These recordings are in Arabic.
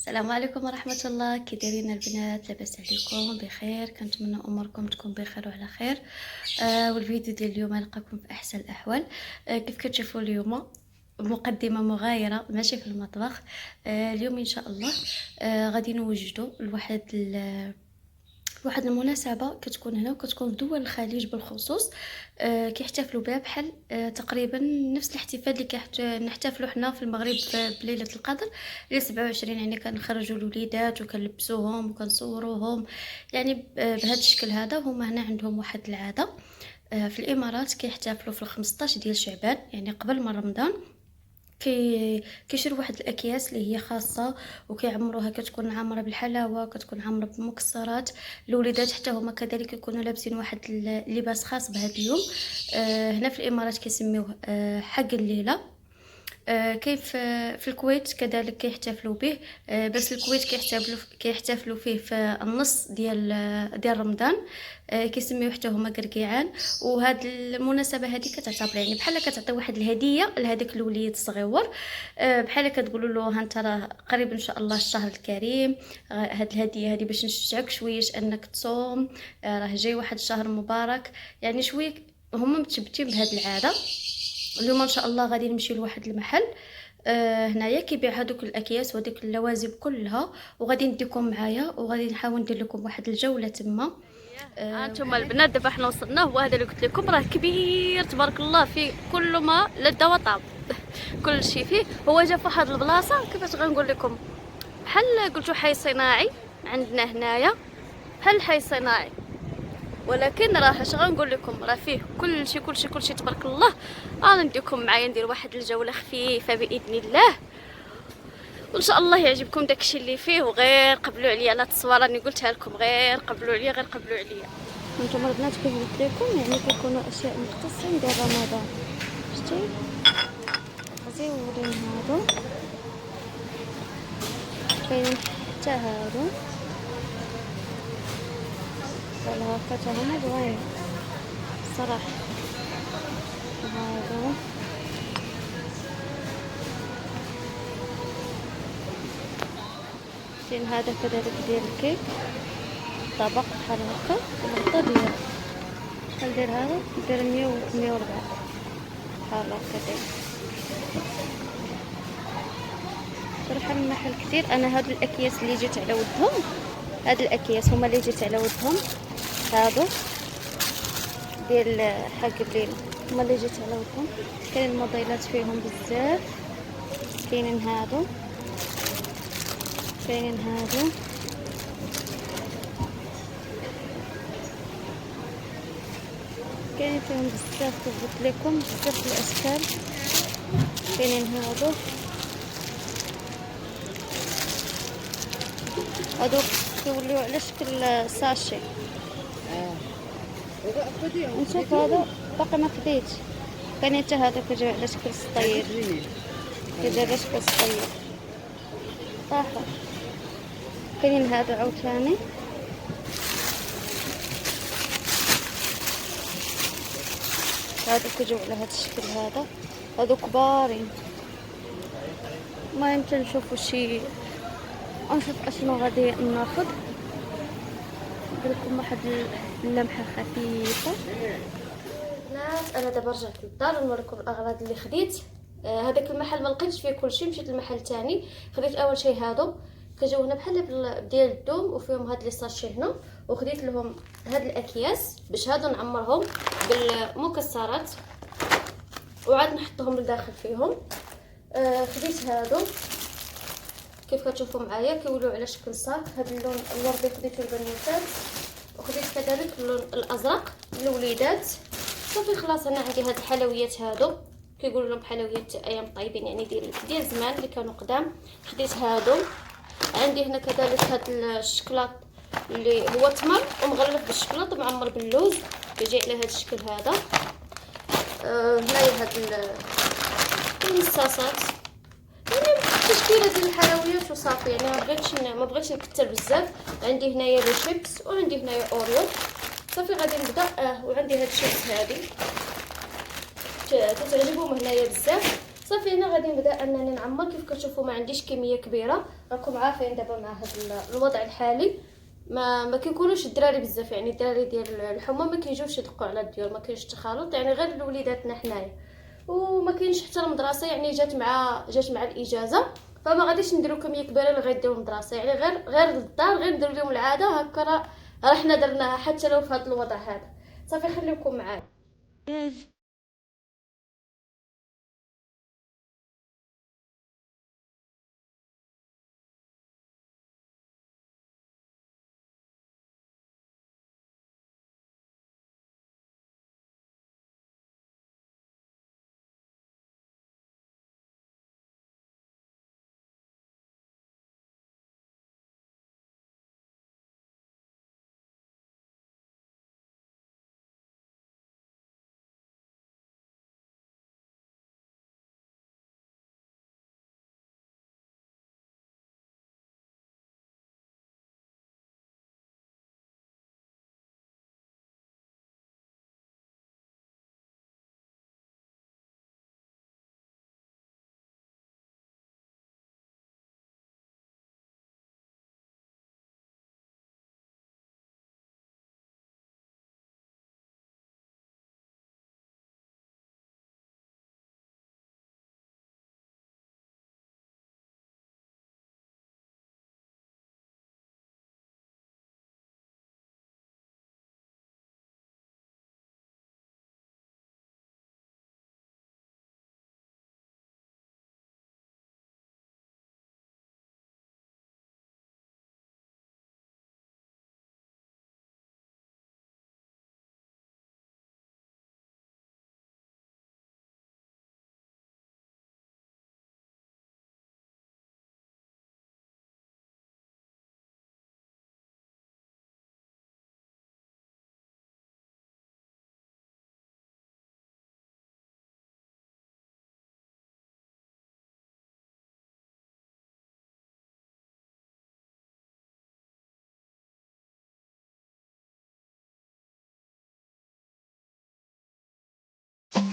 السلام عليكم ورحمة الله. كي دايرين البنات؟ لاباس عليكم؟ بخير؟ كنتمنى اموركم تكون بخير وعلى خير. والفيديو ديال اليوم لقاكم في احسن الاحوال. كيف كتشوفوا اليوم مقدمة مغايرة ماشي في المطبخ. اليوم ان شاء الله غادي نوجدوا واحد المناسبة كتكون هنا وكتكون في دول الخليج بالخصوص. كيحتفلوا بها بحال تقريبا نفس الاحتفال اللي نحتفلوا حنا في المغرب بليلة القدر اللي 27. يعني كنخرجوا الوليدات وكنلبسوهم وكنصوروهم، يعني بهذا الشكل هذا. هما هنا عندهم واحد العادة في الامارات كيحتفلوا في 15 ديال شعبان، يعني قبل ما رمضان. كيشرو واحد الاكياس اللي هي خاصه وكيعمروها، كتكون عامره بالحلاوه، كتكون عامره بالمكسرات. الوليدات حتى هما كذلك يكونوا لابسين واحد اللباس خاص بهذا اليوم. هنا في الامارات كيسميوه حق الليله. كيف في الكويت كذلك كيحتفلوا به. بس الكويت كيحتفلوا فيه في النص ديال رمضان. كيسميوه حتى هما قرقيعان. وهاد المناسبه هذه كتعتبر يعني بحال كتعطي واحد الهديه لهذاك الوليد الصغيور. بحال كتقولوا له ها انت راه قريب ان شاء الله الشهر الكريم. هاد الهديه هذه باش نشجعك شويه انك تصوم. راه جاي واحد الشهر مبارك، يعني شويه. هما متشبتين بهاد العاده. اليوم ان شاء الله غادي نمشي لواحد المحل هنايا كيبيع هذوك الاكياس وديك اللوازم كلها، وغادي نديكم معايا وغادي نحاول ندير لكم واحد الجوله تما. انتم البنات دابا حنا وصلنا، هو هذا اللي قلت لكم راه كبير تبارك الله، فيه كل ما لذ وطاب كل شيء فيه. هو جا في واحد البلاصه كيفاش غنقول لكم، بحال قلتو حي صناعي عندنا هنايا، بحال حي صناعي، ولكن راه اش غنقول لكم راه فيه كلشي تبارك الله. نديكم معايا ندير واحد الجوله خفيفه باذن الله، وان شاء الله يعجبكم داكشي اللي فيه. وغير قبلوا عليا على التصويره راني قلتها لكم، غير قبلوا عليا. انتم البنات كيف قلت لكم يعني كيكونوا اشياء مختصين ديال رمضان. شتي زوينين هادو، كاينين حتى هادو بحال هكا تا هما زوين صراحه. هادو كاين هذا كذلك ديال الكيك، طبق بحال هكا الغطا ديالو بحال دير هذا دير 100 و 104 بحال هكا داير. صراحه المحل كثير. انا هاد الاكياس اللي جيت على ودهم، هاد الاكياس هما اللي جيت على ودهم، هادو ديال حق الليل هما اللي جيت على ودهم. كاين الموديلات فيهم بزاف، كاينين هادو كاينين هادو كاين فيهم بزاف كيف قلت لكم، بزاف الاشكال. كاينين هادو كيوليو على شكل ساشي. نشوف هذا باقي ما خديتش. كاين حتى هذا كيجي على شكل سطير، كيجي على شكل سطير طاحه. كاينين هادو عاوتاني، هادو كيجيو على هذا الشكل هذا، هادو كبارين. المهم تنشوفوا شي، نشوف اشنو غادي ناخذ. ندير لكم واحد اللمحه خفيفه. بنات انا دابا رجعت للدار نوريكم الاغراض اللي خديت. هذاك المحل ما لقيتش فيه كلشي، مشيت لمحل تاني. خديت اول شيء هادو كيجيو هنا بحال ديال الدوم وفيهم هاد لي ساشي هنا، وخديت لهم هاد الاكياس باش هادو نعمرهم بالمكسرات وعاد نحطهم لداخل فيهم. خديت هادو كيف كتشوفوا معايا كيولوا على شكل صاك. هذا اللون الوردي خديته البنوتات، وخديت كذلك اللون الازرق للوليدات. صافي خلاص انا عندي هاد الحلويات هادو كيقولوا لهم حلويات ايام طيبين، يعني ديال زمان اللي كانوا قدام. خديت هادو. عندي هنا كذلك هاد الشكلاط اللي هو تمر ومغلف بالشكلاط ومعمر باللوز، كيجي على هاد الشكل هذا. هنايا هاد المصاصات، يعني تشكيله ديال الحلويات وصافي. يعني ما بغيتش نكثر بزاف. عندي هنايا لي شيبس وعندي هنايا اوريو. صافي غادي نبدا. وعندي هاد الشيبس هادي كتعجبهم هنايا بزاف. صافي هنا غادي نبدا انني نعمر. كيف كتشوفوا ما عنديش كميه كبيره، راكم عارفين دابا مع هذا الوضع الحالي ما كيكونوش الدراري بزاف، يعني الدراري ديال الحمى ما كيجيوش يدقوا على الديور، ما كاينش التخالط، يعني غير الوليداتنا حنايا، وما كاينش حتى المدرسه، يعني جات مع الاجازه، فما غاديش نديرو كميه كبيره اللي غيديروا المدرسه، يعني غير للدار، غير نديرو لهم العاده هكا، راه حنا درناها حتى لو في هذا الوضع هذا. صافي خليكم معايا.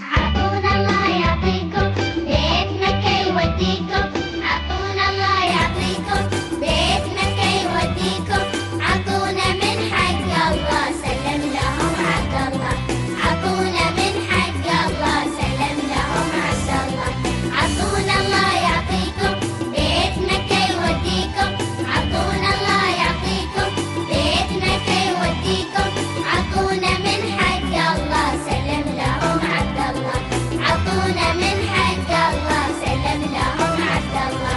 عطونا الله يعطيكم بيت مكة يوديكم. عطونا الله يعطيكم بيت مكة يوديكم. عطونا من حق الله سلم لهم عبد الله. عطونا من حق الله سلم لهم عبد الله. عطونا الله يعطيكم بيت مكة يوديكم. عطونا الله يعطيكم بيت مكة يوديكم. عطونا من حق الله سلم لهم عبد الله. عطونا من حق الله سلم لهم عبد الله.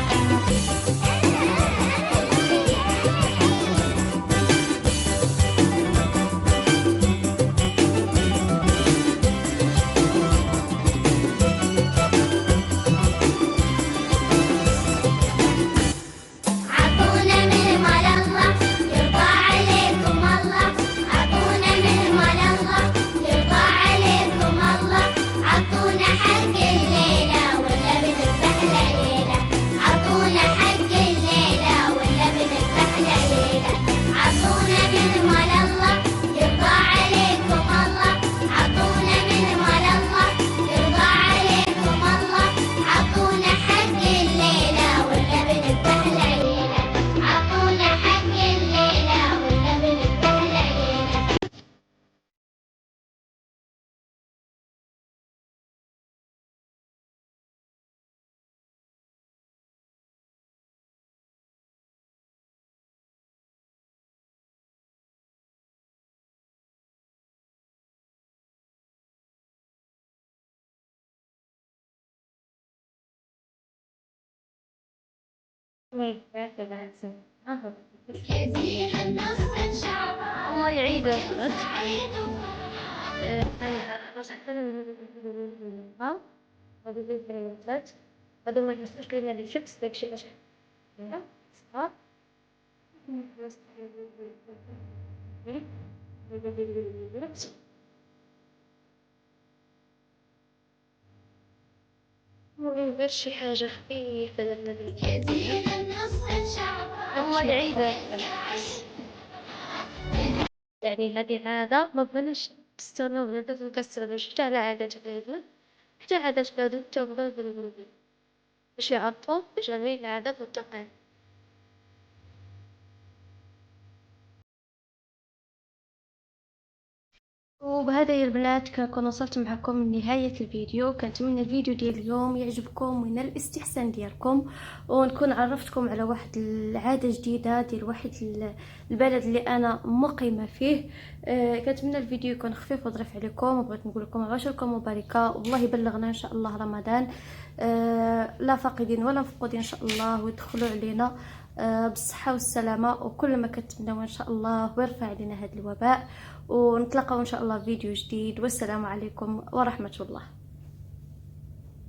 عطونا من مال الله يرضى عليكم الله. عطونا من مال الله يرضى عليكم الله. عطونا حق الليلة ولا بنذبح ليلة. عطونا حق الليلة ولا بنذبح ليلة. عطونا من مال الله يرضى عليكم الله. عطونا من مال الله يرضى عليكم الله. عطونا حق الليلة ولا بنذبح ليلة. عطونا حق الليلة ولا بنذبح ليلة. يزيد النص الشعب الله يعيده. عيدهم. ها هذا زي البنات، هذا ما يمسكش لنا لي شيبس داكشي باش ها ندير شي حاجة خفيفة يزيد النص الشعب الله يعيده. يعني هذه عادة ما بلاش تستغنوا ولا تكسروا، شفتها على عادة غيرنا، حتى عادات بلادهم تبغى باش يعرفوا جميع العادات والتقاليد. وبهذا يا البنات كنكون وصلت معكم لنهاية الفيديو. كنتمنى الفيديو ديال اليوم يعجبكم وينال الاستحسان ديالكم، ونكون عرفتكم على واحد العادة جديدة ديال واحد البلد اللي انا مقيمة فيه. كنتمنى الفيديو يكون خفيف وظريف عليكم، وبغيت نقول لكم عاشركم مباركة، والله يبلغنا ان شاء الله رمضان لا فاقدين ولا مفقودين ان شاء الله، ويدخلوا علينا بالصحة والسلامة وكل ما كنتمناو ان شاء الله، ويرفع علينا هذا الوباء. ونتلاقاو ان شاء الله في فيديو جديد، والسلام عليكم ورحمة الله.